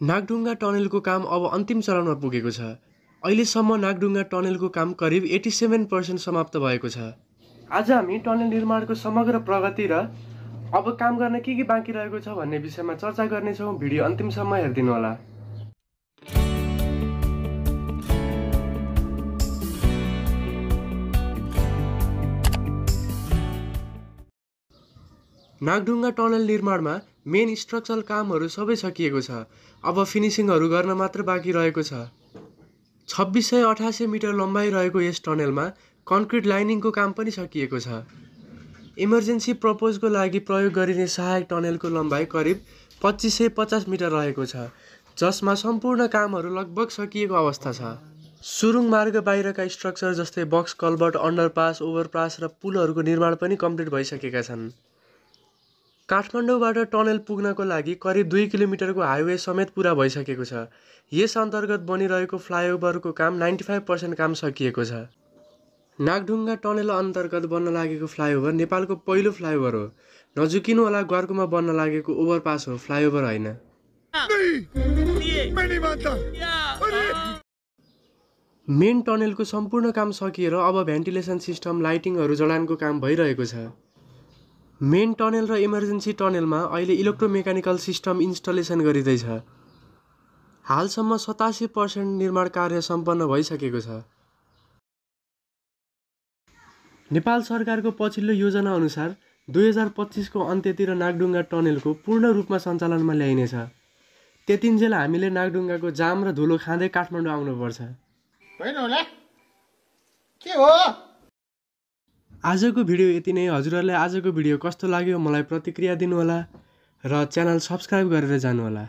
नागढुङ्गा टनेलको काम अब अन्तिम चरणमा पुगेको छ। अहिलेसम्म नागढुङ्गा टनेलको काम करिब 87% समाप्त भएको छ। आज हामी टनेल निर्माणको समग्र प्रगति र अब काम गर्न के बाँकी रहेको छ भन्ने विषयमा चर्चा गर्नेछौँ। भिडियो अन्तिमसम्म हेरिदिनु होला। नागढुङ्गा टनल निर्माणमा मेन स्ट्रक्चरल कामहरू सबै सकिएको छ। अब फिनिसिङहरू गर्न मात्र बाँकी रहेको छ। 2688 मिटर लम्बाइ रहेको यस टनेलमा कन्क्रिट लाइनिङको काम पनि सकिएको छ। इमर्जेन्सी पर्पजको लागि प्रयोग गरिने सहायक टनेलको लम्बाइ करिब 2550 मिटर रहेको छ, जसमा सम्पूर्ण कामहरू लगभग सकिएको अवस्था छ। सुरुङ मार्ग बाहिरका स्ट्रक्चर जस्तै बक्स कल्भर्ट, अन्डरपास, ओभरपास र पुलहरूको निर्माण पनि कम्प्लिट भइसकेका छन्। काठमाडौँबाट टनेल पुग्नको लागि करिब 2 किलोमिटरको हाइवे समेत पुरा भइसकेको छ। यस अन्तर्गत बनिरहेको फ्लाइओभरको काम 95% काम सकिएको छ। नागढुङ्गा टनेल अन्तर्गत बन्न लागेको फ्लाइओभर नेपालको पहिलो फ्लाइओभर हो। नजुकिनु होला, ग्वार्कुमा बन्न लागेको ओभरपास हो, फ्लाइओभर होइन। मेन टनेलको सम्पूर्ण काम सकिएर अब भेन्टिलेसन सिस्टम, लाइटिङहरू जडानको काम भइरहेको छ। मेन टनेल र इमर्जेन्सी टनेलमा अहिले इलेक्ट्रोमेकानिकल सिस्टम इन्स्टलेसन गरिँदैछ। हालसम्म 87% निर्माण कार्य सम्पन्न भइसकेको छ। नेपाल सरकारको पछिल्लो योजना अनुसार 2025 को अन्त्यतिर नागढुङ्गा टनेलको पूर्ण रूपमा सञ्चालनमा ल्याइनेछ। त्यतिन्जेल हामीले नागढुङ्गाको जाम र धुलो खाँदै काठमाडौँ आउनुपर्छ। आजको भिडियो यति नै। हजुरहरूलाई आजको भिडियो कस्तो लाग्यो मलाई प्रतिक्रिया दिनुहोला र च्यानल सब्स्क्राइब गरेर जानुहोला।